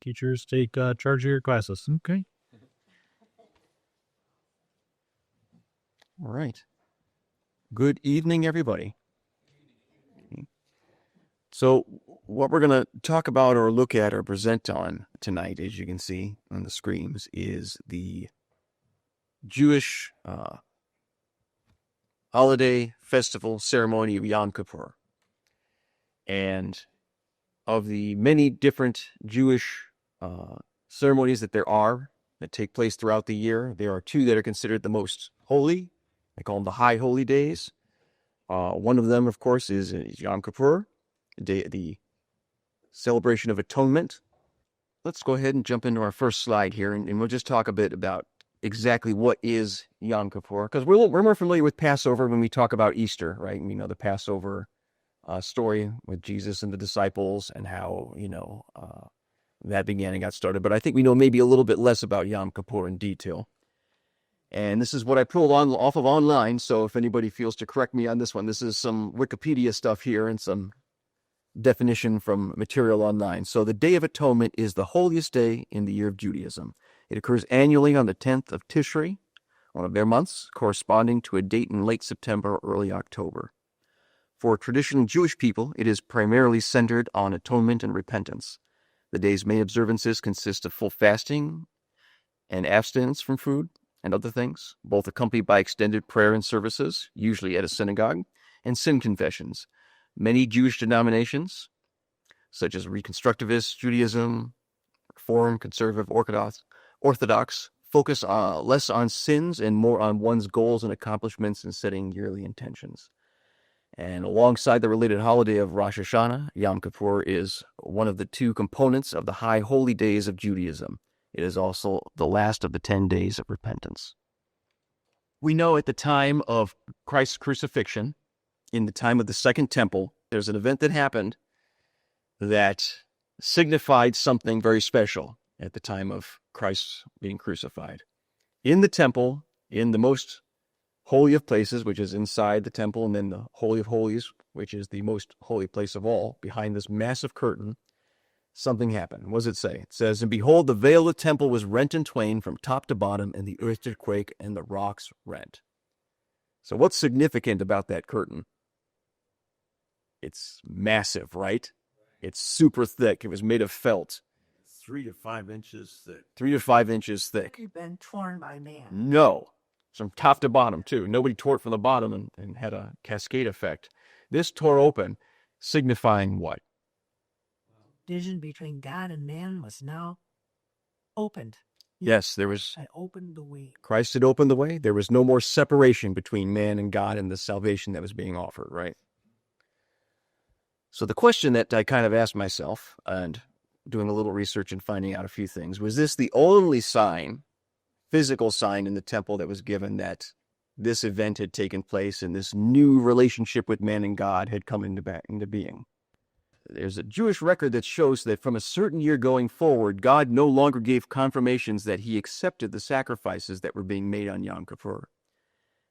teachers take charge of your classes. Okay. All right. Good evening, everybody. So what we're going to talk about or look at or present on tonight, as you can see on the screens, is the Jewish holiday festival ceremony of Yom Kippur. And of the many different Jewish ceremonies that there are that take place throughout the year, there are two that are considered the most holy. I call them the high holy days. One of them, of course, is Yom Kippur, the celebration of atonement. Let's go ahead and jump into our first slide here, and we'll just talk a bit about exactly what is Yom Kippur, because we're more familiar with Passover when we talk about Easter, right? We know the Passover story with Jesus and the disciples and how, that began and got started. But I think we know maybe a little bit less about Yom Kippur in detail. And this is what I pulled off of online, so if anybody feels to correct me on this one, this is some Wikipedia stuff here and some definition from material online. So the Day of Atonement is the holiest day in the year of Judaism. It occurs annually on the 10th of Tishri, one of their months, corresponding to a date in late September or early October. For traditional Jewish people, it is primarily centered on atonement and repentance. The day's main observances consist of full fasting and abstinence from food and other things, both accompanied by extended prayer and services, usually at a synagogue, and sin confessions. Many Jewish denominations, such as Reconstructivist Judaism, Reform, Conservative, Orthodox, focus less on sins and more on one's goals and accomplishments and setting yearly intentions. And alongside the related holiday of Rosh Hashanah, Yom Kippur is one of the two components of the high holy days of Judaism. It is also the last of the 10 days of repentance. We know at the time of Christ's crucifixion, in the time of the Second Temple, there's an event that happened that signified something very special at the time of Christ being crucified. In the temple, in the most holy of places, which is inside the temple, and then the Holy of Holies, which is the most holy place of all, behind this massive curtain, something happened. What does it say? It says, "And behold, the veil of the temple was rent in twain from top to bottom, and the earth did quake, and the rocks rent." So what's significant about that curtain? It's massive, right? It's super thick. It was made of felt. 3 to 5 inches thick. 3 to 5 inches thick. Have you been torn by man? No. From top to bottom, too. Nobody tore it from the bottom and had a cascade effect. This tore open, signifying what? Division between God and man was now opened. Yes, there was... I opened the way. Christ had opened the way. There was no more separation between man and God and the salvation that was being offered, right? So the question that I kind of asked myself, and doing a little research and finding out a few things, was this the only sign, physical sign in the temple that was given that this event had taken place and this new relationship with man and God had come into being? There's a Jewish record that shows that from a certain year going forward, God no longer gave confirmations that he accepted the sacrifices that were being made on Yom Kippur.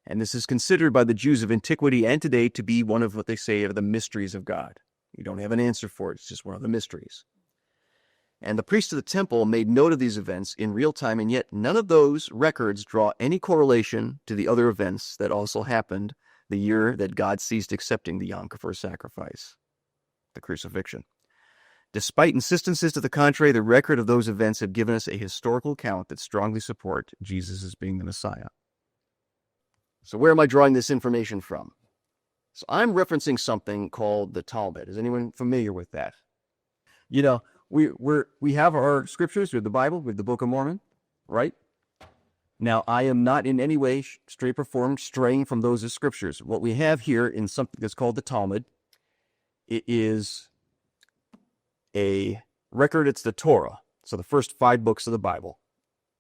And this is considered by the Jews of antiquity and today to be one of what they say are the mysteries of God. You don't have an answer for it. It's just one of the mysteries. And the priests of the temple made note of these events in real time, and yet none of those records draw any correlation to the other events that also happened the year that God ceased accepting the Yom Kippur sacrifice, the crucifixion. Despite insistences to the contrary, the record of those events have given us a historical account that strongly support Jesus as being the Messiah. So where am I drawing this information from? So I'm referencing something called the Talmud. Is anyone familiar with that? You know, we have our scriptures with the Bible, with the Book of Mormon, right? Now, I am not in any way, shape, or form straying from those scriptures. What we have here in something that's called the Talmud, it is a record. It's the Torah. So the first 5 books of the Bible,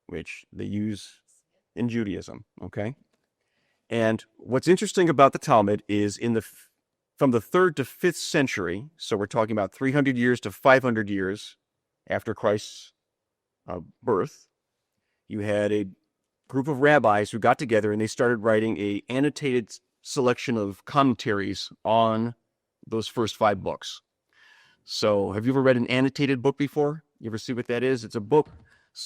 which they use in Judaism, okay? And what's interesting about the Talmud is from the 3rd to 5th century, so we're talking about 300 years to 500 years after Christ's birth, you had a group of rabbis who got together and they started writing an annotated selection of commentaries on those first 5 books. So have you ever read an annotated book before? You ever see what that is? It's a book.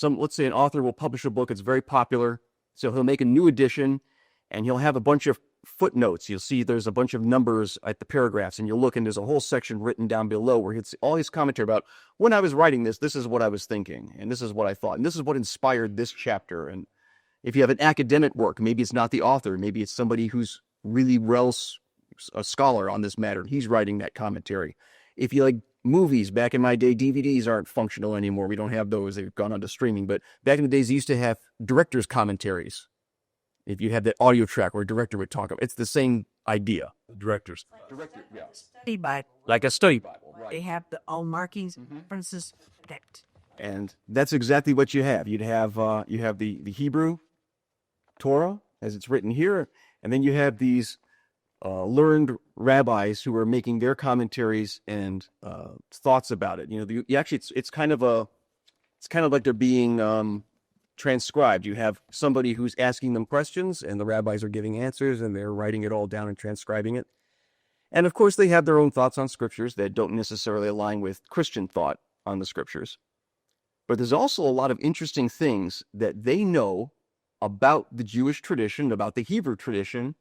Let's say an author will publish a book. It's very popular. So he'll make a new edition and he'll have a bunch of footnotes. You'll see there's a bunch of numbers at the paragraphs, and you'll look and there's a whole section written down below where it's all his commentary about, when I was writing this, this is what I was thinking, and this is what I thought, and this is what inspired this chapter. And if you have an academic work, maybe it's not the author, maybe it's somebody who's really a scholar on this matter. He's writing that commentary. If you like movies, back in my day, DVDs aren't functional anymore. We don't have those. They've gone on to streaming. But back in the days, you used to have director's commentaries. If you had that audio track where a director would talk about, it's the same idea. Directors. Director, yeah. Study Bible. Like a study Bible, right? They have all markings, references, that. And that's exactly what you have. You have the Hebrew Torah, as it's written here, and then you have these learned rabbis who are making their commentaries and thoughts about it. It's kind of like they're being transcribed. You have somebody who's asking them questions, and the rabbis are giving answers, and they're writing it all down and transcribing it. And of course, they have their own thoughts on scriptures that don't necessarily align with Christian thought on the scriptures. But there's also a lot of interesting things that they know about the Jewish tradition, about the Hebrew tradition,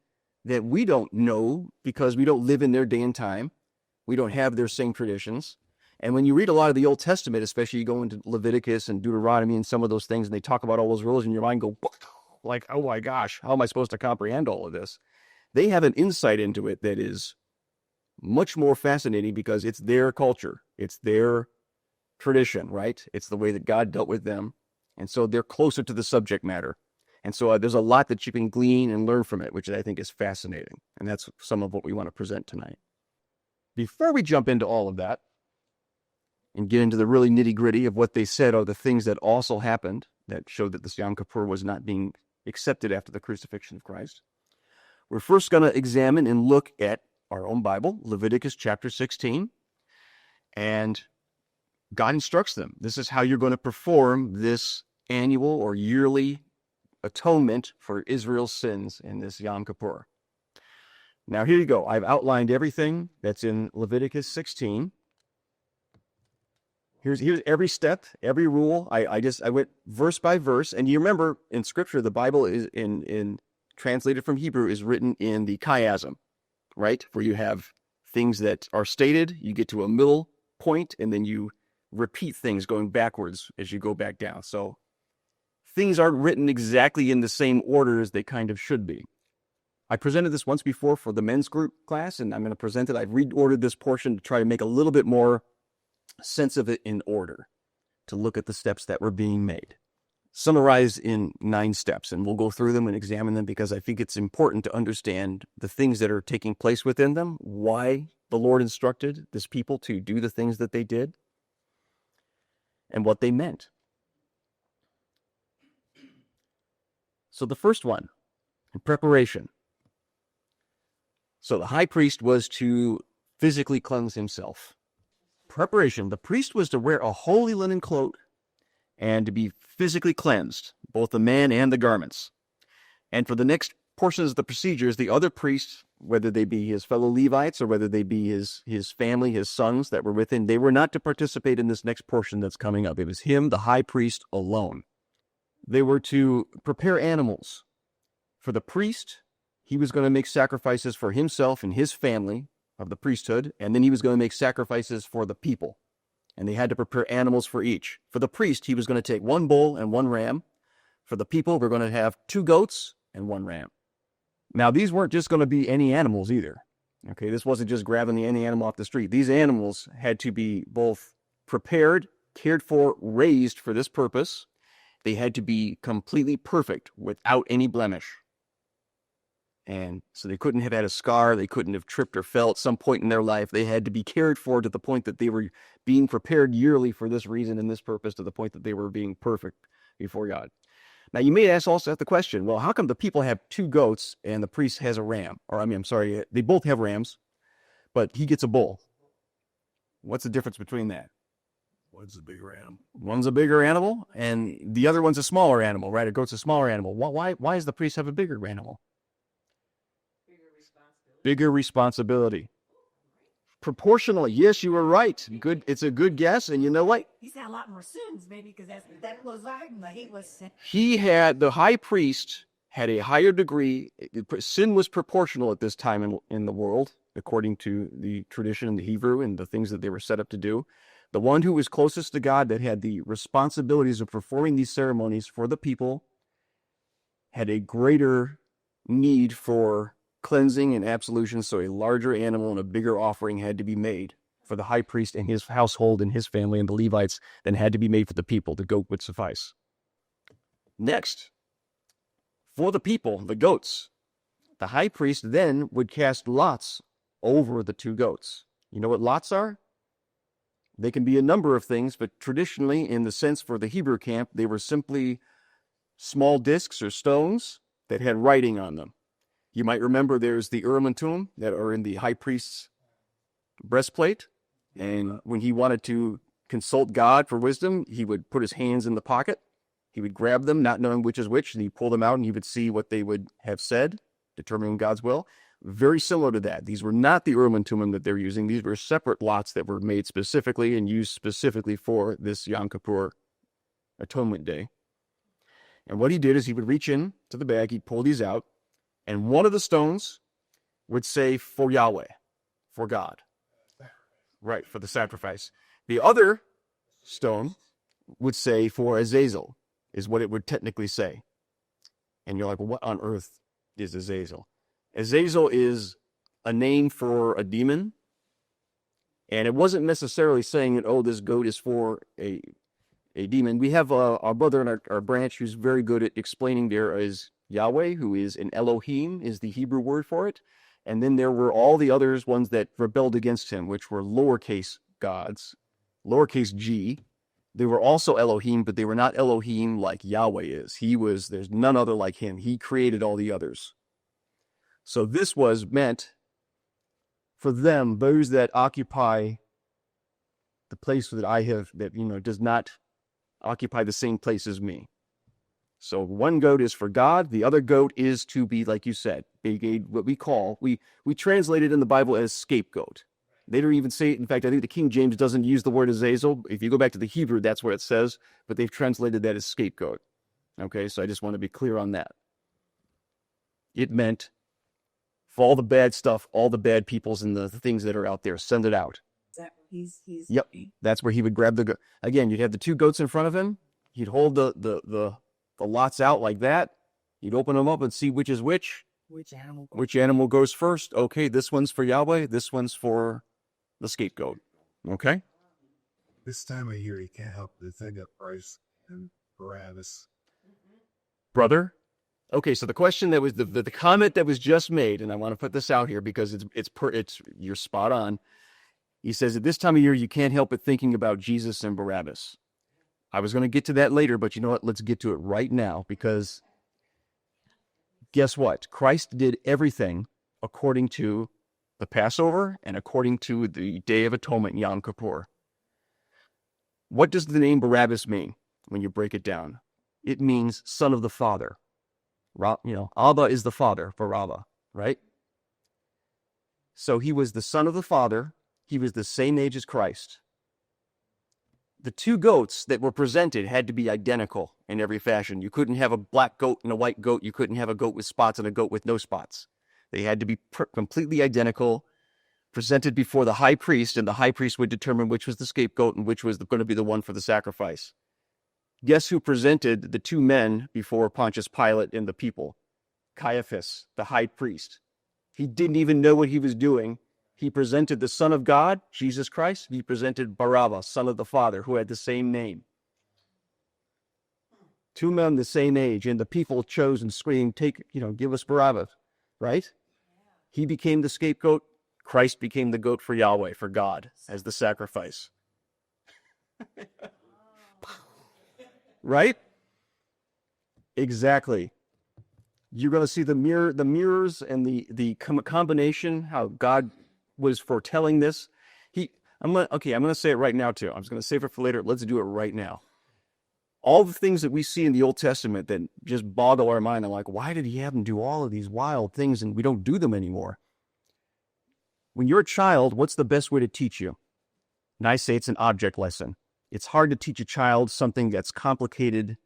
that we don't know because we don't live in their day and time. We don't have their same traditions. And when you read a lot of the Old Testament, especially you go into Leviticus and Deuteronomy and some of those things, and they talk about all those rules, and your mind go, like, oh my gosh, how am I supposed to comprehend all of this? They have an insight into it that is much more fascinating because it's their culture. It's their tradition, right? It's the way that God dealt with them. And so they're closer to the subject matter. And so there's a lot that you can glean and learn from it, which I think is fascinating. And that's some of what we want to present tonight. Before we jump into all of that and get into the really nitty-gritty of what they said are the things that also happened that showed that this Yom Kippur was not being accepted after the crucifixion of Christ, we're first going to examine and look at our own Bible, Leviticus chapter 16. And God instructs them. This is how you're going to perform this annual or yearly atonement for Israel's sins in this Yom Kippur. Now, here you go. I've outlined everything that's in Leviticus 16. Here's every step, every rule. I went verse by verse. And you remember in Scripture, the Bible is in translated from Hebrew is written in the chiasm, right? Where you have things that are stated, you get to a middle point, and then you repeat things going backwards as you go back down. So things aren't written exactly in the same order as they kind of should be. I presented this once before for the men's group class, and I'm going to present it. I've reordered this portion to try to make a little bit more sense of it in order, to look at the steps that were being made. Summarized in 9 steps, and we'll go through them and examine them because I think it's important to understand the things that are taking place within them, why the Lord instructed this people to do the things that they did, and what they meant. So the first one, in preparation. So the high priest was to physically cleanse himself. Preparation, the priest was to wear a holy linen cloak and to be physically cleansed, both the man and the garments. And for the next portions of the procedures, the other priests, whether they be his fellow Levites or whether they be his family, his sons that were with him, they were not to participate in this next portion that's coming up. It was him, the high priest, alone. They were to prepare animals. For the priest, he was going to make sacrifices for himself and his family of the priesthood, and then he was going to make sacrifices for the people. And they had to prepare animals for each. For the priest, he was going to take 1 bull and 1 ram. For the people, we're going to have 2 goats and 1 ram. Now, these weren't just going to be any animals either. Okay, this wasn't just grabbing any animal off the street. These animals had to be both prepared, cared for, raised for this purpose. They had to be completely perfect without any blemish. And so they couldn't have had a scar. They couldn't have tripped or fell at some point in their life. They had to be cared for to the point that they were being prepared yearly for this reason and this purpose, to the point that they were being perfect before God. Now, you may also ask the question, well, how come the people have 2 goats and the priest has a ram? They both have rams, but he gets a bull. What's the difference between that? One's a big ram. One's a bigger animal, and the other one's a smaller animal, right? A goat's a smaller animal. Why does the priest have a bigger animal? Bigger responsibility. Proportionally, yes, you were right. Good, it's a good guess. And you know what? He's had a lot more sins, maybe, because that was like he was. The high priest had a higher degree. Sin was proportional at this time in the world, according to the tradition in the Hebrew and the things that they were set up to do. The one who was closest to God, that had the responsibilities of performing these ceremonies for the people, had a greater need for cleansing and absolution, so a larger animal and a bigger offering had to be made for the high priest and his household and his family and the Levites than had to be made for the people. The goat would suffice. Next, for the people, the goats, the high priest then would cast lots over the two goats. You know what lots are? They can be a number of things, but traditionally, in the sense for the Hebrew camp, they were simply small discs or stones that had writing on them. You might remember there's the Urim and Thummim that are in the high priest's breastplate. And when he wanted to consult God for wisdom, he would put his hands in the pocket. He would grab them, not knowing which is which, and he'd pull them out and he would see what they would have said, determining God's will. Very similar to that. These were not the Urim and Thummim that they're using. These were separate lots that were made specifically and used specifically for this Yom Kippur Atonement Day. And what he did is he would reach in to the bag, he'd pull these out, and one of the stones would say for Yahweh, for God. Right, for the sacrifice. The other stone would say for Azazel, is what it would technically say. And you're like, well, what on earth is Azazel? Azazel is a name for a demon. And it wasn't necessarily saying that, oh, this goat is for a demon. We have our brother in our branch who's very good at explaining there is Yahweh, who is an Elohim, is the Hebrew word for it. And then there were all the others, ones that rebelled against him, which were lowercase gods, lowercase g. They were also Elohim, but they were not Elohim like Yahweh is. There's none other like him. He created all the others. So this was meant for them, those that occupy the place that I have, that, does not occupy the same place as me. So one goat is for God. The other goat is to be, like you said, what we translate it in the Bible as scapegoat. They don't even say it. In fact, I think the King James doesn't use the word Azazel. If you go back to the Hebrew, that's what it says, but they've translated that as scapegoat. Okay, so I just want to be clear on that. It meant for all the bad stuff, all the bad peoples and the things that are out there, send it out. Yep, that's where he would grab the goat. Again, you'd have the two goats in front of him. He'd hold the lots out like that. You'd open them up and see which is which. Which animal goes first? Okay, this one's for Yahweh. This one's for the scapegoat. Okay? This time of year, you can't help but think of Christ and Barabbas. Brother? Okay, so the question that was, the comment that was just made, and I want to put this out here because you're spot on. He says, at this time of year, you can't help but thinking about Jesus and Barabbas. I was going to get to that later, but you know what? Let's get to it right now, because guess what? Christ did everything according to the Passover and according to the Day of Atonement, Yom Kippur. What does the name Barabbas mean when you break it down? It means son of the father. Abba is the father for Abba, right? So he was the son of the father. He was the same age as Christ. The two goats that were presented had to be identical in every fashion. You couldn't have a black goat and a white goat. You couldn't have a goat with spots and a goat with no spots. They had to be completely identical, presented before the high priest, and the high priest would determine which was the scapegoat and which was going to be the one for the sacrifice. Guess who presented the two men before Pontius Pilate and the people? Caiaphas, the high priest. He didn't even know what he was doing. He presented the Son of God, Jesus Christ. He presented Barabbas, son of the Father, who had the same name. Two men the same age, and the people chose and screamed, give us Barabbas, right? He became the scapegoat. Christ became the goat for Yahweh, for God, as the sacrifice. Right? Exactly. You're going to see the mirrors and the combination, how God was foretelling this. I'm going to say it right now too. I'm just going to save it for later. Let's do it right now. All the things that we see in the Old Testament that just boggle our mind. I'm like, why did he have them do all of these wild things and we don't do them anymore? when you're a child, what's the best way to teach you? And I say it's an object lesson. It's hard to teach a child something that's complicated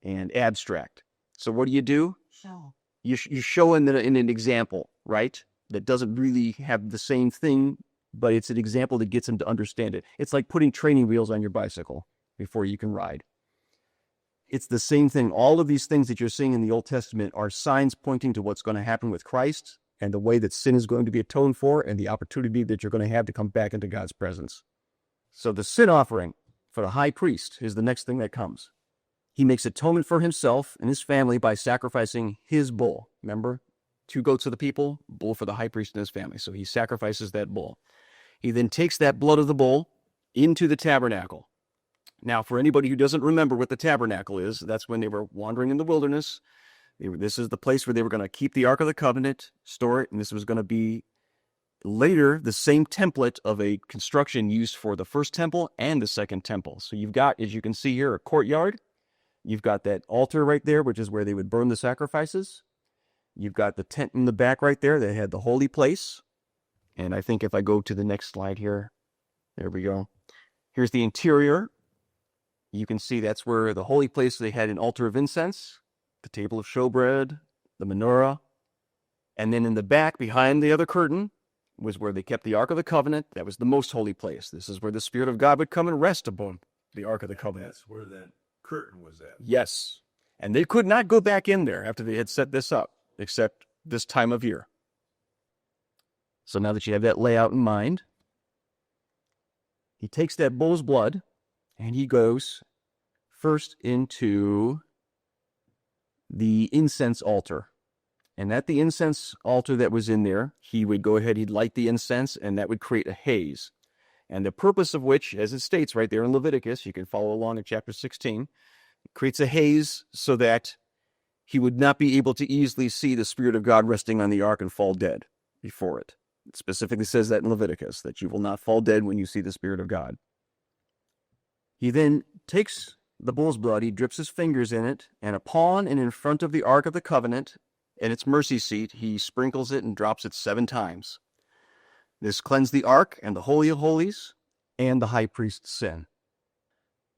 and abstract. So what do? So, You show in an example, right? That doesn't really have the same thing, but it's an example that gets them to understand it. It's like putting training wheels on your bicycle before you can ride. It's the same thing. All of these things that you're seeing in the Old Testament are signs pointing to what's going to happen with Christ and the way that sin is going to be atoned for and the opportunity that you're going to have to come back into God's presence. So the sin offering for the high priest is the next thing that comes. He makes atonement for himself and his family by sacrificing his bull. Remember? 2 goats for the people, bull for the high priest and his family. So he sacrifices that bull. He then takes that blood of the bull into the tabernacle. Now, for anybody who doesn't remember what the tabernacle is, that's when they were wandering in the wilderness. This is the place where they were going to keep the Ark of the Covenant, store it, and this was going to be later the same template of a construction used for the first temple and the second temple. So you've got, as you can see here, a courtyard. You've got that altar right there, which is where they would burn the sacrifices. You've got the tent in the back right there that had the holy place. And I think if I go to the next slide here, there we go. Here's the interior. You can see that's where the holy place, they had an altar of incense, the table of showbread, the menorah. And then in the back, behind the other curtain, was where they kept the Ark of the Covenant. That was the most holy place. This is where the Spirit of God would come and rest upon the Ark of the Covenant. That's where that curtain was at. Yes. And they could not go back in there after they had set this up, except this time of year. So now that you have that layout in mind, he takes that bull's blood and he goes first into the incense altar. And at the incense altar that was in there, he would go ahead, he'd light the incense, and that would create a haze. And the purpose of which, as it states right there in Leviticus, you can follow along in chapter 16, creates a haze so that he would not be able to easily see the Spirit of God resting on the ark and fall dead before it. It specifically says that in Leviticus, that you will not fall dead when you see the Spirit of God. He then takes the bull's blood, he drips his fingers in it, and upon and in front of the Ark of the Covenant and its mercy seat, he sprinkles it and drops it 7 times. This cleansed the Ark and the Holy of Holies and the high priest's sin.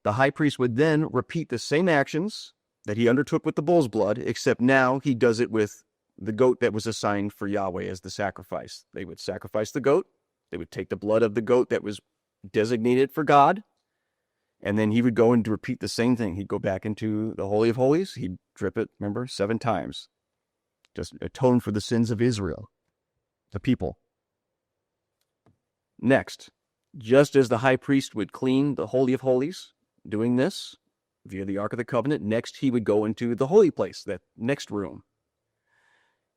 The high priest would then repeat the same actions that he undertook with the bull's blood, except now he does it with the goat that was assigned for Yahweh as the sacrifice. They would sacrifice the goat. They would take the blood of the goat that was designated for God, and then he would go and repeat the same thing. He'd go back into the Holy of Holies. He'd drip it, remember, 7 times. Just atone for the sins of Israel, the people. Next, just as the high priest would clean the Holy of Holies, doing this via the Ark of the Covenant, next he would go into the holy place, that next room.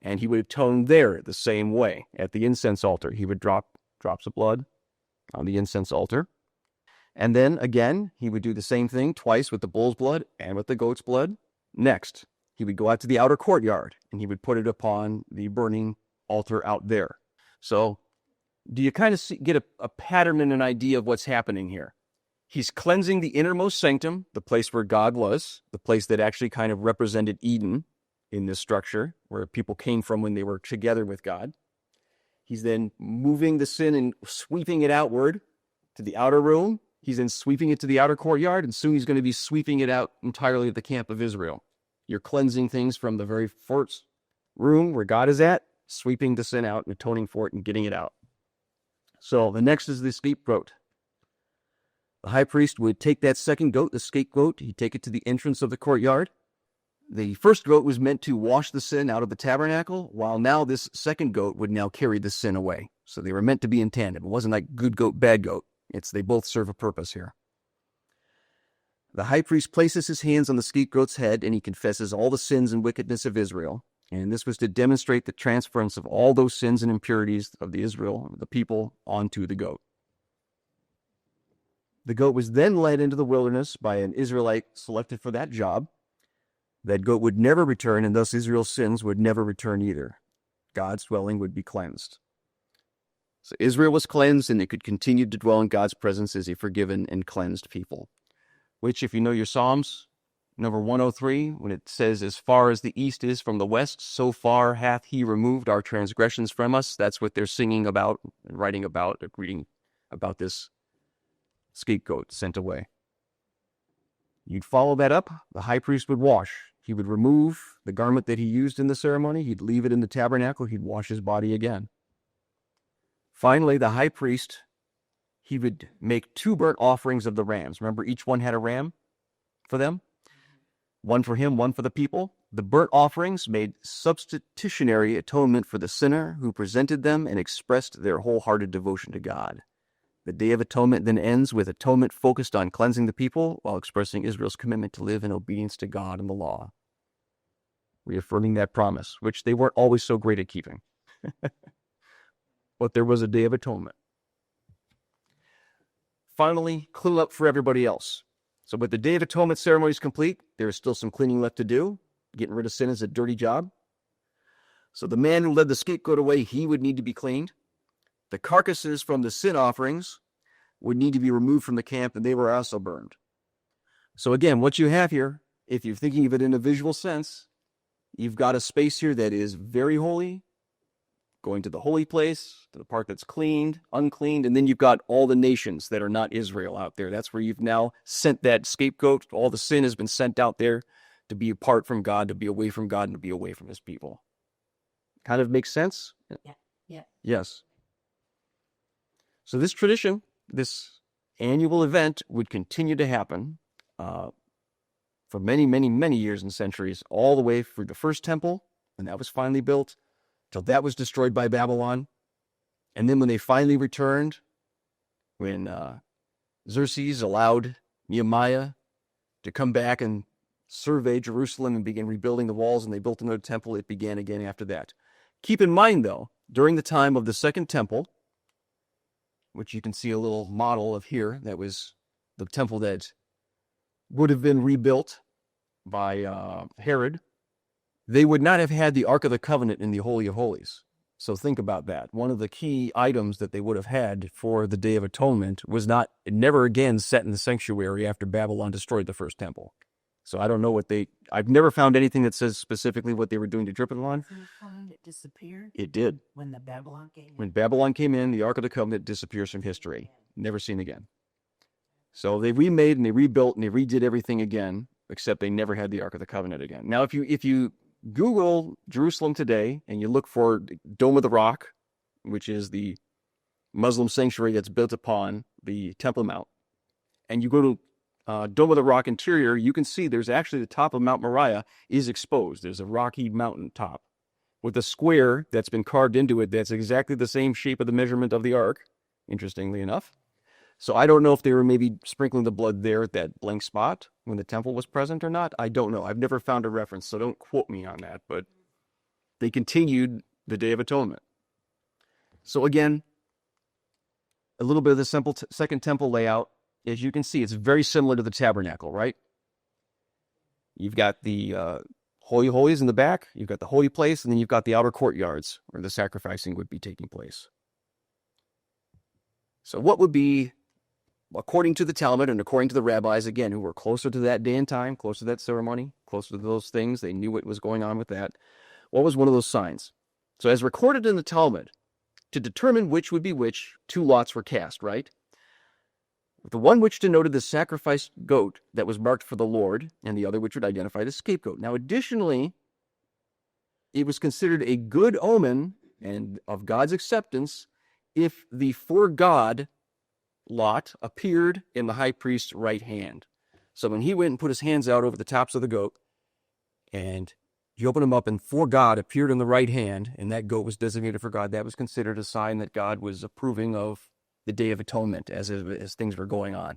And he would atone there the same way. At the incense altar, he would drop drops of blood on the incense altar. And then again, he would do the same thing twice with the bull's blood and with the goat's blood. Next, he would go out to the outer courtyard and he would put it upon the burning altar out there. So do you kind of get a pattern and an idea of what's happening here? He's cleansing the innermost sanctum, the place where God was, the place that actually kind of represented Eden in this structure, where people came from when they were together with God. He's then moving the sin and sweeping it outward to the outer room. He's then sweeping it to the outer courtyard, and soon he's going to be sweeping it out entirely to the camp of Israel. You're cleansing things from the very first room where God is at, sweeping the sin out and atoning for it and getting it out. So the next is the scapegoat. The high priest would take that second goat, the scapegoat, he'd take it to the entrance of the courtyard. The first goat was meant to wash the sin out of the tabernacle, while now this second goat would now carry the sin away. So they were meant to be in tandem. It wasn't like good goat, bad goat. They both serve a purpose here. The high priest places his hands on the scapegoat's head and he confesses all the sins and wickedness of Israel. And this was to demonstrate the transference of all those sins and impurities of the people, onto the goat. The goat was then led into the wilderness by an Israelite selected for that job. That goat would never return, and thus Israel's sins would never return either. God's dwelling would be cleansed. So Israel was cleansed, and it could continue to dwell in God's presence as a forgiven and cleansed people. Which, if you know your Psalms, number 103, when it says, as far as the east is from the west, so far hath he removed our transgressions from us. That's what they're singing about, and writing about, reading about this scapegoat sent away. You'd follow that up, the high priest would wash. He would remove the garment that he used in the ceremony. He'd leave it in the tabernacle. He'd wash his body again. Finally, the high priest, he would make 2 burnt offerings of the rams. Remember, each one had a ram for them? One for him, one for the people. The burnt offerings made substitutionary atonement for the sinner who presented them and expressed their wholehearted devotion to God. The Day of Atonement then ends with atonement focused on cleansing the people while expressing Israel's commitment to live in obedience to God and the law, reaffirming that promise, which they weren't always so great at keeping. But there was a Day of Atonement. Finally, clean up for everybody else. So with the Day of Atonement ceremonies complete, there is still some cleaning left to do. Getting rid of sin is a dirty job. So the man who led the scapegoat away, he would need to be cleaned. The carcasses from the sin offerings would need to be removed from the camp, and they were also burned. So again, what you have here, if you're thinking of it in a visual sense, you've got a space here that is very holy, going to the holy place, to the part that's cleaned, uncleaned, and then you've got all the nations that are not Israel out there. That's where you've now sent that scapegoat. All the sin has been sent out there to be apart from God, to be away from God, and to be away from his people. Kind of makes sense? Yeah. Yes. So this tradition, this annual event would continue to happen for many, many, many years and centuries, all the way through the first temple, when that was finally built, till that was destroyed by Babylon. And then when they finally returned, when Xerxes allowed Nehemiah to come back and survey Jerusalem and begin rebuilding the walls, and they built another temple, it began again after that. Keep in mind, though, during the time of the second temple, which you can see a little model of here, that was the temple that would have been rebuilt by Herod, they would not have had the Ark of the Covenant in the Holy of Holies. So think about that. One of the key items that they would have had for the Day of Atonement was never again set in the sanctuary after Babylon destroyed the first temple. So I don't know I've never found anything that says specifically what they were doing to Babylon. It disappeared? It did. When the Babylon came in? When Babylon came in, the Ark of the Covenant disappears from history. Never seen again. So they remade and they rebuilt and they redid everything again, except they never had the Ark of the Covenant again. Now, if you Google Jerusalem today and you look for Dome of the Rock, which is the Muslim sanctuary that's built upon the Temple Mount, and you go to Dome of the Rock interior, you can see there's actually the top of Mount Moriah is exposed. There's a rocky mountain top with a square that's been carved into it that's exactly the same shape of the measurement of the ark, interestingly enough. So I don't know if they were maybe sprinkling the blood there at that blank spot when the temple was present or not. I don't know. I've never found a reference, so don't quote me on that. But they continued the Day of Atonement. So again, a little bit of the simple second temple layout. As you can see, it's very similar to the tabernacle, right? You've got the Holy of Holies in the back, you've got the holy place, and then you've got the outer courtyards where the sacrificing would be taking place. So what would be, according to the Talmud and according to the rabbis, again, who were closer to that day and time, closer to that ceremony, closer to those things, they knew what was going on with that, what was one of those signs? So as recorded in the Talmud, to determine which would be which, 2 lots were cast, right? The one which denoted the sacrificed goat that was marked for the Lord, and the other which would identify the scapegoat. Now, additionally, it was considered a good omen and of God's acceptance if the for God lot appeared in the high priest's right hand. So when he went and put his hands out over the tops of the goat, and he opened them up, and for God appeared in the right hand, and that goat was designated for God, that was considered a sign that God was approving of the Day of Atonement as things were going on.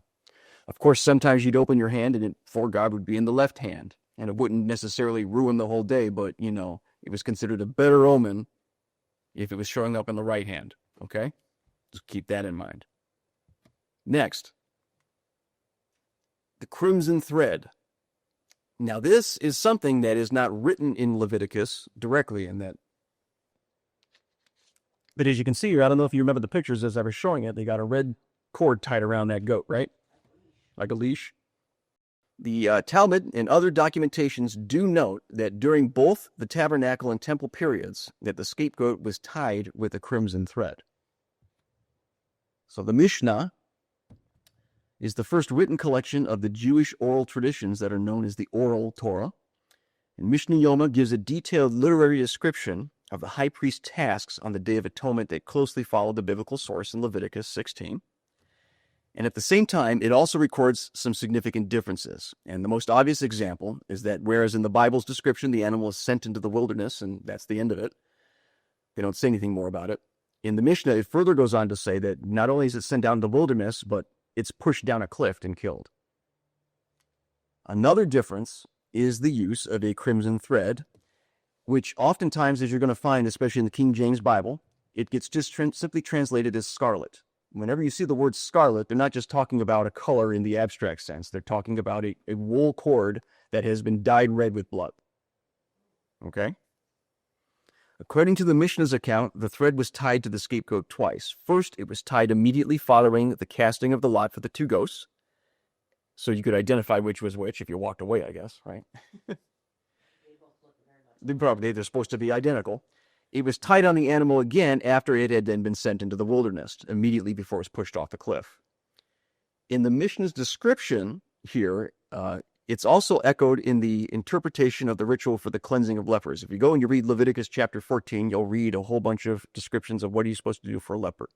Of course, sometimes you'd open your hand and for God would be in the left hand, and it wouldn't necessarily ruin the whole day, but, it was considered a better omen if it was showing up in the right hand, okay? Just keep that in mind. Next, the crimson thread. Now, this is something that is not written in Leviticus directly in that. But as you can see here, I don't know if you remember the pictures as I was showing it, they got a red cord tied around that goat, right? Like a leash. The Talmud and other documentations do note that during both the tabernacle and temple periods, that the scapegoat was tied with a crimson thread. So the Mishnah is the first written collection of the Jewish oral traditions that are known as the Oral Torah. And Mishnah Yoma gives a detailed literary description of the high priest's tasks on the Day of Atonement that closely followed the biblical source in Leviticus 16. And at the same time, it also records some significant differences. And the most obvious example is that whereas in the Bible's description, the animal is sent into the wilderness, and that's the end of it, they don't say anything more about it. In the Mishnah, it further goes on to say that not only is it sent down to the wilderness, but it's pushed down a cliff and killed. Another difference is the use of a crimson thread, which oftentimes, as you're going to find, especially in the King James Bible, it gets just simply translated as scarlet. Whenever you see the word scarlet, they're not just talking about a color in the abstract sense. They're talking about a wool cord that has been dyed red with blood. Okay? According to the Mishnah's account, the thread was tied to the scapegoat twice. First, it was tied immediately following the casting of the lot for the two ghosts. So you could identify which was which if you walked away, I guess, right? They're supposed to be identical. It was tied on the animal again after it had then been sent into the wilderness, immediately before it was pushed off the cliff. In the Mishnah's description here, it's also echoed in the interpretation of the ritual for the cleansing of lepers. If you go and you read Leviticus chapter 14, you'll read a whole bunch of descriptions of what are you supposed to do for a leper.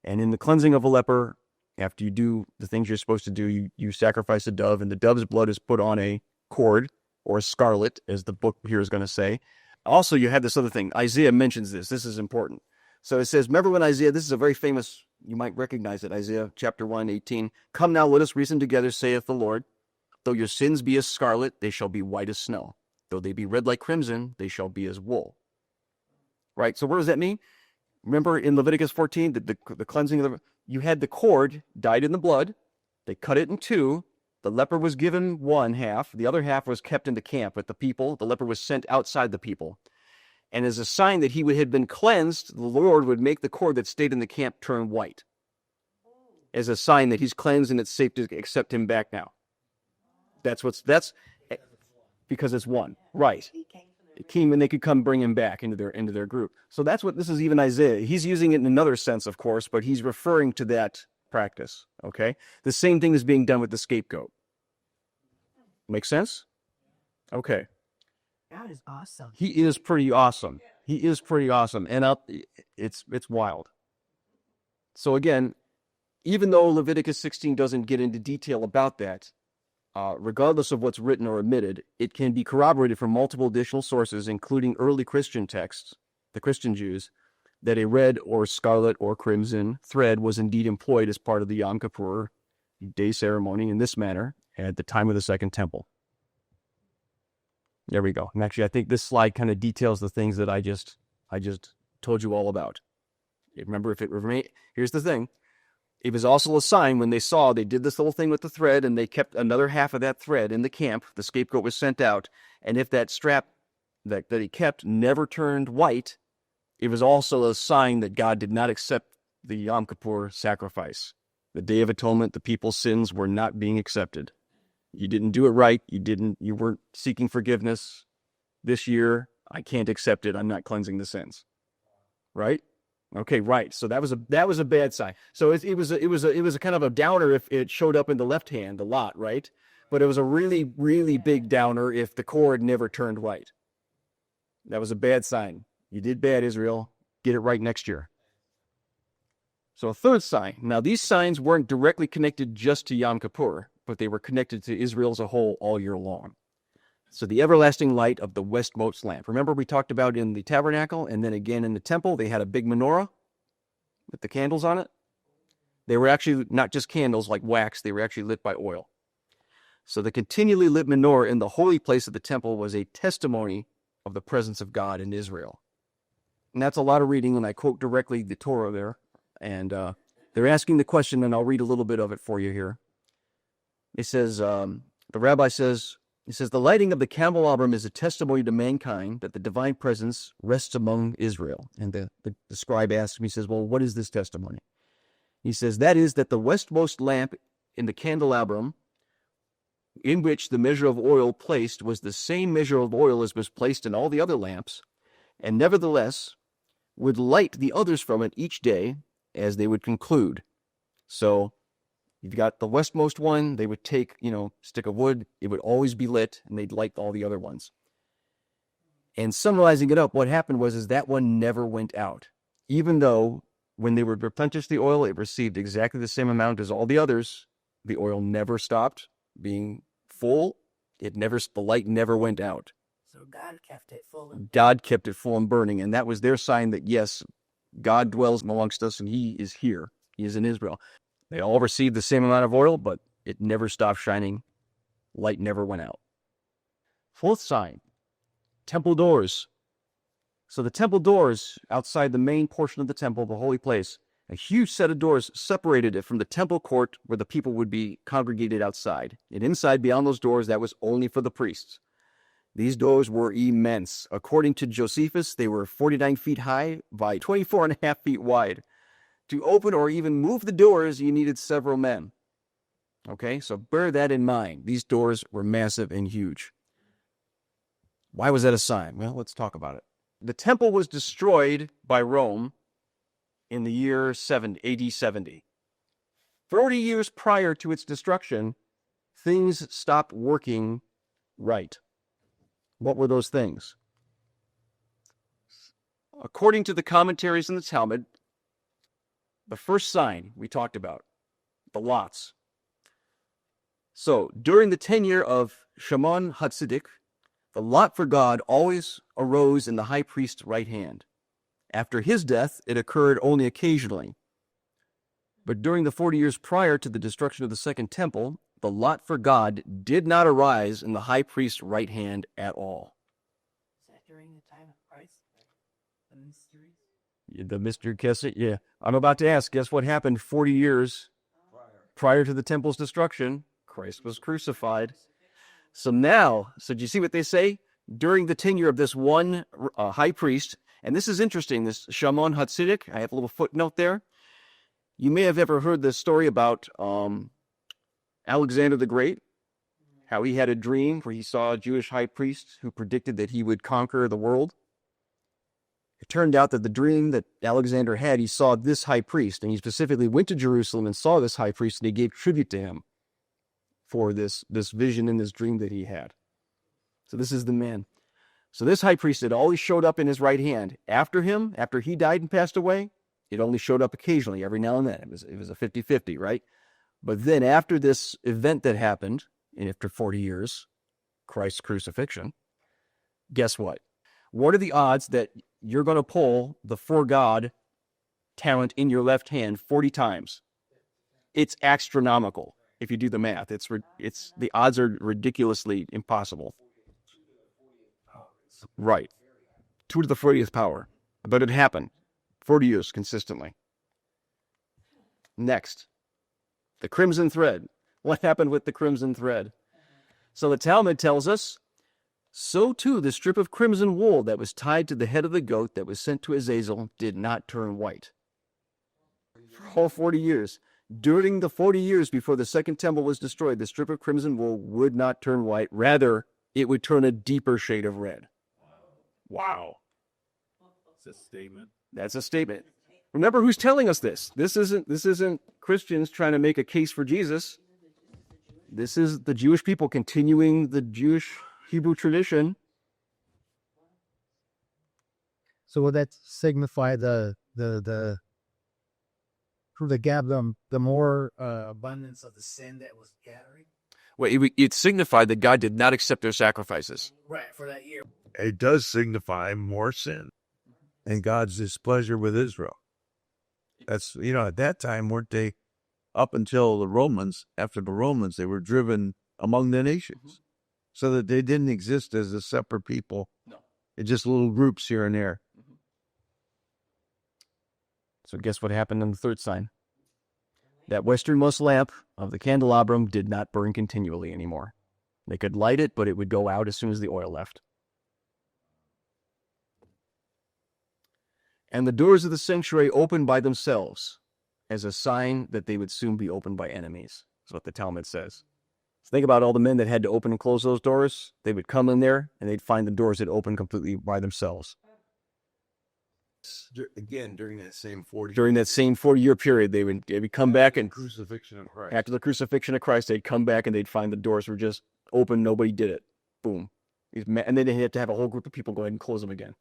And in the cleansing of a leper, after you do the things you're supposed to do, you sacrifice a dove, and the dove's blood is put on a cord, or a scarlet, as the book here is going to say. Also, you have this other thing. Isaiah mentions this. This is important. So it says, remember when Isaiah, this is a very famous, you might recognize it, Isaiah chapter 1:18. Come now, let us reason together, saith the Lord. Though your sins be as scarlet, they shall be white as snow. Though they be red like crimson, they shall be as wool. Right? So what does that mean? Remember in Leviticus 14, the cleansing of you had the cord dyed in the blood. They cut it in two. The leper was given one half. The other half was kept in the camp with the people. The leper was sent outside the people. And as a sign that he had been cleansed, the Lord would make the cord that stayed in the camp turn white. As a sign that he's cleansed and it's safe to accept him back now. That's because it's one. Right. It came and they could come bring him back into their group. So that's what this is, even Isaiah. He's using it in another sense, of course, but he's referring to that practice. Okay? The same thing is being done with the scapegoat. Make sense? Okay. God is awesome. He is pretty awesome. He is pretty awesome. And it's wild. So again, even though Leviticus 16 doesn't get into detail about that, regardless of what's written or omitted, it can be corroborated from multiple additional sources, including early Christian texts, the Christian Jews, that a red or scarlet or crimson thread was indeed employed as part of the Yom Kippur day ceremony in this manner at the time of the Second Temple. There we go. And actually, I think this slide kind of details the things that I just told you all about. Remember, here's the thing. It was also a sign when they did this little thing with the thread, and they kept another half of that thread in the camp. The scapegoat was sent out, and if that strap that he kept never turned white, it was also a sign that God did not accept the Yom Kippur sacrifice. The Day of Atonement, the people's sins were not being accepted. You didn't do it right. You weren't seeking forgiveness. This year, I can't accept it. I'm not cleansing the sins. Right? Okay, right. So that was a bad sign. So it was a kind of a downer if it showed up in the left hand a lot, right? But it was a really, really big downer if the cord never turned white. That was a bad sign. You did bad, Israel. Get it right next year. So a third sign. Now, these signs weren't directly connected just to Yom Kippur, but they were connected to Israel as a whole all year long. So the everlasting light of the westmost lamp. Remember we talked about in the tabernacle and then again in the temple, they had a big menorah with the candles on it. They were actually not just candles like wax, they were actually lit by oil. So the continually lit menorah in the holy place of the temple was a testimony of the presence of God in Israel. And that's a lot of reading, and I quote directly the Torah there. And they're asking the question, and I'll read a little bit of it for you here. It says, the rabbi says, the lighting of the candelabrum is a testimony to mankind that the divine presence rests among Israel. And the scribe asks me, he says, well, what is this testimony? He says, that is that the westmost lamp in the candelabrum in which the measure of oil placed was the same measure of oil as was placed in all the other lamps, and nevertheless would light the others from it each day as they would conclude. So you've got the westmost one, they would take, stick of wood, it would always be lit, and they'd light all the other ones. And summarizing it up, what happened was that one never went out. Even though when they would replenish the oil, it received exactly the same amount as all the others, the oil never stopped being full. The light never went out. So God kept it full. God kept it full and burning, and that was their sign that, yes, God dwells amongst us, and he is here. He is in Israel. They all received the same amount of oil, but it never stopped shining. Light never went out. Fourth sign, temple doors. So the temple doors outside the main portion of the temple, the holy place, a huge set of doors separated it from the temple court where the people would be congregated outside. And inside, beyond those doors, that was only for the priests. These doors were immense. According to Josephus, they were 49 feet high by 24 and a half feet wide. To open or even move the doors, you needed several men. Okay, so bear that in mind. These doors were massive and huge. Why was that a sign? Well, let's talk about it. The temple was destroyed by Rome in the year AD 70. 40 years prior to its destruction, things stopped working right. What were those things? According to the commentaries in the Talmud, the first sign we talked about, the lots. So, during the tenure of Shimon HaTzedek, the lot for God always arose in the high priest's right hand. After his death, it occurred only occasionally. But during the 40 years prior to the destruction of the Second Temple, the lot for God did not arise in the high priest's right hand at all. Is that during the time of Christ? The mysteries? The mystery, guess it? Yeah. I'm about to ask, guess what happened 40 years prior to the temple's destruction? Christ was crucified. So do you see what they say? During the tenure of this one high priest, and this is interesting, this Shimon HaTzedek, I have a little footnote there. You may have ever heard this story about Alexander the Great, how he had a dream where he saw a Jewish high priest who predicted that he would conquer the world. It turned out that the dream that Alexander had, he saw this high priest, and he specifically went to Jerusalem and saw this high priest, and he gave tribute to him for this vision and this dream that he had. So this is the man. So this high priest had always showed up in his right hand. After he died and passed away, it only showed up occasionally, every now and then. It was a 50-50, right? But then after this event that happened, and after 40 years, Christ's crucifixion, guess what? What are the odds that you're going to pull the for God talent in your left hand 40 times? It's astronomical if you do the math. The odds are ridiculously impossible. Right. 2 to the 40th power. But it happened. 40 years consistently. Next, the crimson thread. What happened with the crimson thread? So the Talmud tells us, so too the strip of crimson wool that was tied to the head of the goat that was sent to Azazel did not turn white. For all 40 years. During the 40 years before the Second Temple was destroyed, the strip of crimson wool would not turn white. Rather, it would turn a deeper shade of red. Wow. That's a statement. That's a statement. Remember who's telling us this. This isn't Christians trying to make a case for Jesus. This is the Jewish people continuing the Jewish Hebrew tradition. So would that signify the gap, the more Abundance of the sin that was gathering? Well, it signified that God did not accept their sacrifices. Right, for that year. It does signify more sin and God's displeasure with Israel. That's, at that time, weren't they, up until the Romans, after the Romans, they were driven among the nations. So that they didn't exist as a separate people. No. It's just little groups here and there. So guess what happened in the third sign? That westernmost lamp of the candelabrum did not burn continually anymore. They could light it, but it would go out as soon as the oil left. And the doors of the sanctuary opened by themselves as a sign that they would soon be opened by enemies. That's what the Talmud says. Think about all the men that had to open and close those doors. They would come in there and they'd find the doors that opened completely by themselves. Again, during that same 40. During that same 40-year period, they would come back, and crucifixion of Christ. after the crucifixion of Christ, they'd come back and they'd find the doors were just open. Nobody did it. Boom. And then they had to have a whole group of people go ahead and close them again.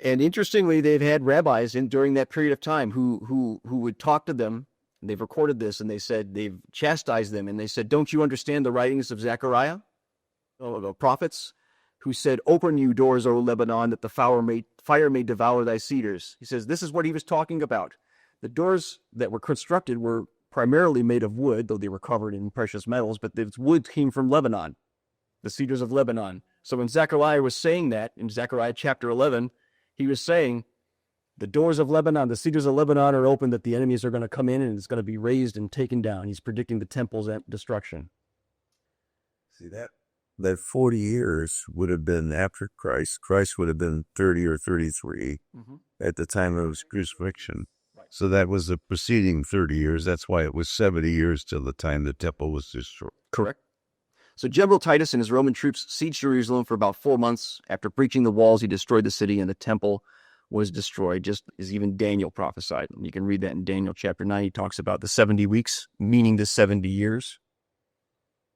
And interestingly, they've had rabbis during that period of time who would talk to them. And they've recorded this, and they said they've chastised them, and they said, "Don't you understand the writings of Zechariah, the prophets, who said, 'Open you doors, O Lebanon, that the fire may devour thy cedars'?" He says this is what he was talking about. The doors that were constructed were primarily made of wood, though they were covered in precious metals, but the wood came from Lebanon, the cedars of Lebanon. So when Zechariah was saying that, in Zechariah chapter 11, he was saying, the doors of Lebanon, the cedars of Lebanon are open, that the enemies are going to come in and it's going to be razed and taken down. He's predicting the temple's destruction. See, that 40 years would have been after Christ. Christ would have been 30 or 33 at the time of his crucifixion. So that was the preceding 30 years. That's why it was 70 years till the time the temple was destroyed. Correct. So General Titus and his Roman troops sieged Jerusalem for about 4 months. After breaching the walls, he destroyed the city, and the temple was destroyed, just as even Daniel prophesied. And you can read that in Daniel chapter 9. He talks about the 70 weeks, meaning the 70 years.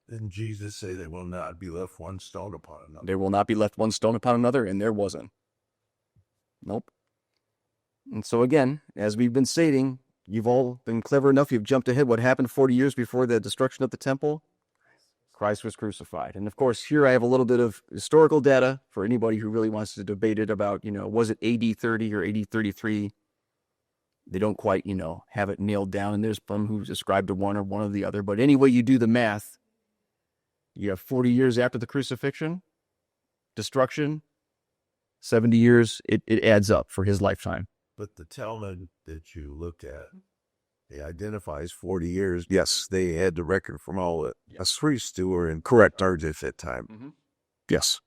Didn't Jesus say there will not be left one stone upon another? There will not be left one stone upon another, and there wasn't. Nope. And so again, as we've been stating, you've all been clever enough, you've jumped ahead. What happened 40 years before the destruction of the temple? Christ was crucified. And of course, here I have a little bit of historical data for anybody who really wants to debate it about, was it AD 30 or AD 33? They don't quite, have it nailed down. And there's some who ascribe to one or one or the other. But anyway, you do the math. You have 40 years after the crucifixion, destruction, 70 years, it adds up for his lifetime. But the Talmud that you looked at, it identifies 40 years. Yes, they had the record from all the priests who were in correct charge at that time. Yes.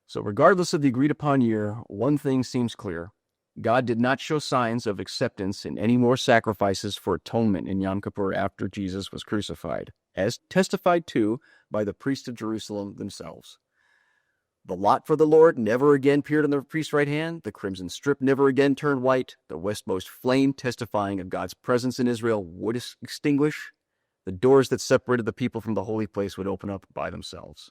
So regardless of the agreed upon year, one thing seems clear. God did not show signs of acceptance in any more sacrifices for atonement in Yom Kippur after Jesus was crucified, as testified to by the priests of Jerusalem themselves. The lot for the Lord never again appeared on the priest's right hand. The crimson strip never again turned white. The westmost flame, testifying of God's presence in Israel, would extinguish. The doors that separated the people from the holy place would open up by themselves.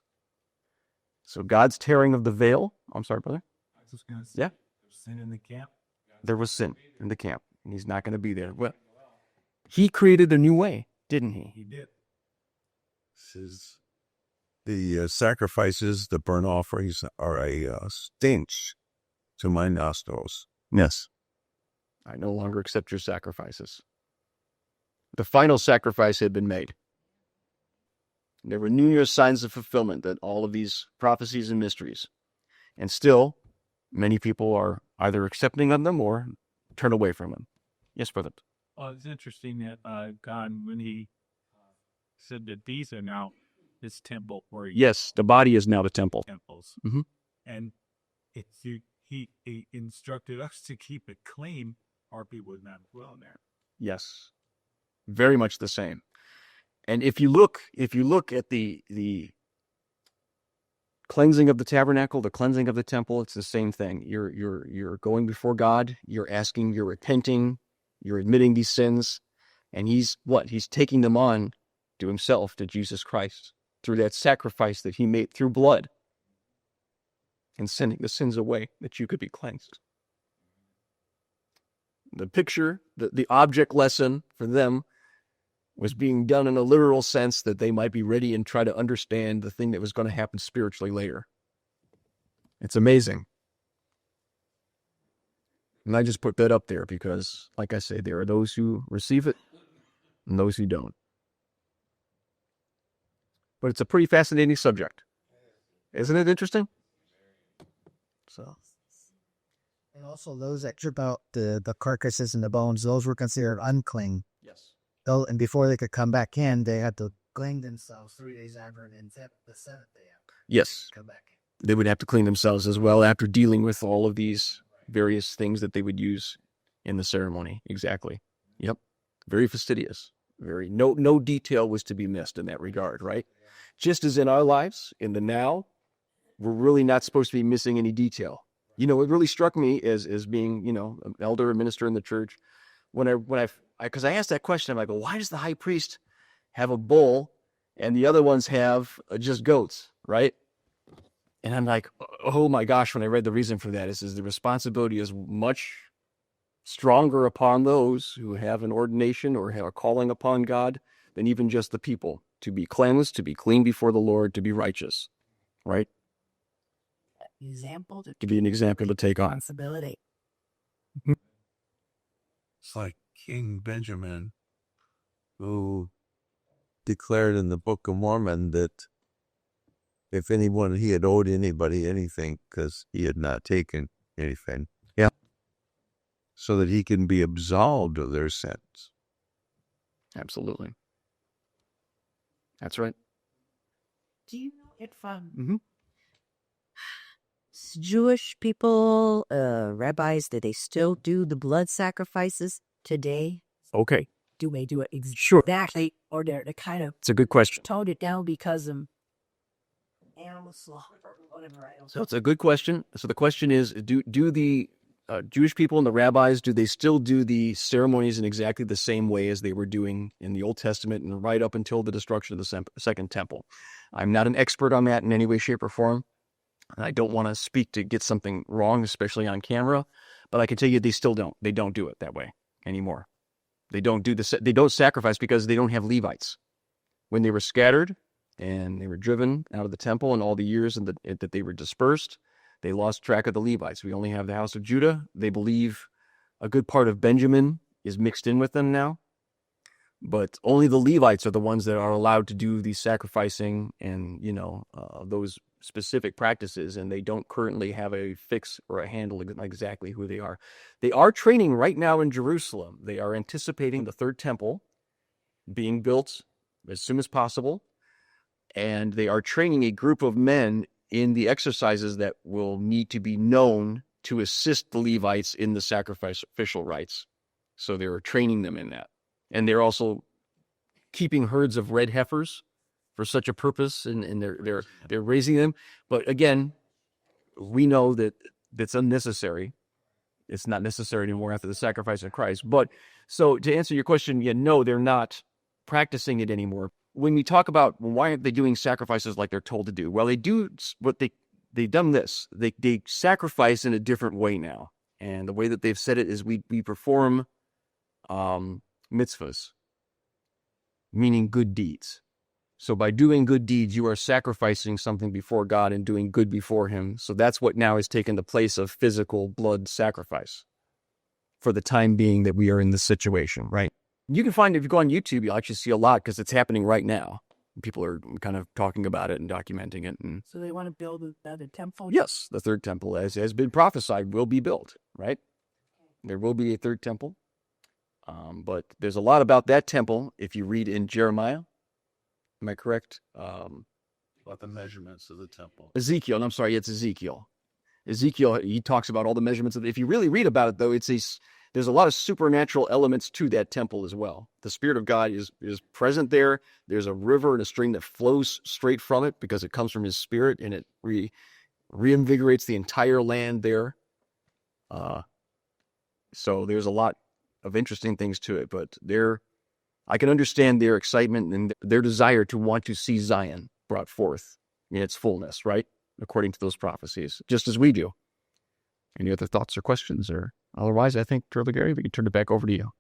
So God's tearing of the veil. I'm sorry, brother. I was just going to say, Yeah. there's sin in the camp. There was sin in the camp, and he's not going to be there. Well, he created a new way, didn't he? He did. Says the sacrifices, the burnt offerings, are a stench to my nostrils. Yes. I no longer accept your sacrifices. The final sacrifice had been made. There were numerous signs of fulfillment that all of these prophecies and mysteries. And still, many people are either accepting of them or turn away from them. Yes, brother. Well, it's interesting that God, when he said that these are now his temple, where Yes, the body is now the temple. temples, Mhm. and he instructed us to keep it clean, or people would not dwell there. Yes. Very much the same. And if you look at the cleansing of the tabernacle, the cleansing of the temple, it's the same thing. You're going before God, you're asking, you're repenting, you're admitting these sins, and he's taking them on to himself, to Jesus Christ, through that sacrifice that he made through blood, and sending the sins away that you could be cleansed. The picture, the object lesson for them was being done in a literal sense, that they might be ready and try to understand the thing that was going to happen spiritually later. It's amazing. And I just put that up there because, like I say, there are those who receive it and those who don't. But it's a pretty fascinating subject. Isn't it interesting? So, And also those that strip out the carcasses and the bones, those were considered unclean. yes. And before they could come back in, they had to clean themselves 3 days after, and then the seventh day Yes. come back in. They would have to clean themselves as well after dealing with all of these various things that they would use in the ceremony. Exactly. Yep. Very fastidious. No detail was to be missed in that regard, right? Just as in our lives, in the now, we're really not supposed to be missing any detail. It really struck me as being, an elder, a minister in the church, because I asked that question, I'm like, well, why does the high priest have a bull and the other ones have just goats, right? And I'm like, oh my gosh, when I read the reason for that, is the responsibility is much stronger upon those who have an ordination or have a calling upon God than even just the people, to be cleansed, to be clean before the Lord, to be righteous, right? Example To be an example to take on. responsibility. It's like King Benjamin, who declared in the Book of Mormon that if he had owed anybody anything because he had not taken anything. Yeah. So that he can be absolved of their sins. Absolutely. That's right. Do you know if Mm-hmm. Jewish people, rabbis, do they still do the blood sacrifices today? Okay. Do they do it Sure. exactly, or they're kind of It's a good question. toned it down because of animal slaughter or whatever? I don't So it's a good question. So the question is, do the Jewish people and the rabbis, do they still do the ceremonies in exactly the same way as they were doing in the Old Testament and right up until the destruction of the Second Temple? I'm not an expert on that in any way, shape, or form. And I don't want to speak to get something wrong, especially on camera, but I can tell you they still don't. They don't do it that way anymore. They don't sacrifice because they don't have Levites. When they were scattered and they were driven out of the temple and all the years that they were dispersed, they lost track of the Levites. We only have the house of Judah. They believe a good part of Benjamin is mixed in with them now, but only the Levites are the ones that are allowed to do the sacrificing and, those specific practices, and they don't currently have a fix or a handle exactly who they are. They are training right now in Jerusalem. They are anticipating the third temple being built as soon as possible, and they are training a group of men in the exercises that will need to be known to assist the Levites in the sacrificial rites. So they're training them in that. And they're also keeping herds of red heifers for such a purpose, and they're raising them. But again, we know that that's unnecessary. It's not necessary anymore after the sacrifice of Christ. But so to answer your question, no, they're not practicing it anymore. When we talk about why aren't they doing sacrifices like they're told to do? Well, they do what they've done this. They sacrifice in a different way now. And the way that they've said it is we perform mitzvahs, meaning good deeds. So by doing good deeds, you are sacrificing something before God and doing good before him. So that's what now has taken the place of physical blood sacrifice for the time being that we are in this situation, right? You can find, if you go on YouTube, you'll actually see a lot because it's happening right now. People are kind of talking about it and documenting it. And So they want to build another temple? yes, the third temple, as has been prophesied, will be built, right? There will be a third temple. But there's a lot about that temple if you read in Jeremiah. Am I correct? About the measurements of the temple. Ezekiel, I'm sorry, it's Ezekiel. Ezekiel, he talks about all the measurements of it. If you really read about it, though, there's a lot of supernatural elements to that temple as well. The Spirit of God is present there. There's a river and a stream that flows straight from it because it comes from his Spirit, and it reinvigorates the entire land there. So there's a lot of interesting things to it, but I can understand their excitement and their desire to want to see Zion brought forth in its fullness, right? According to those prophecies, just as we do. Any other thoughts or questions? Or otherwise, I think, Brother Gary, we can turn it back over to you.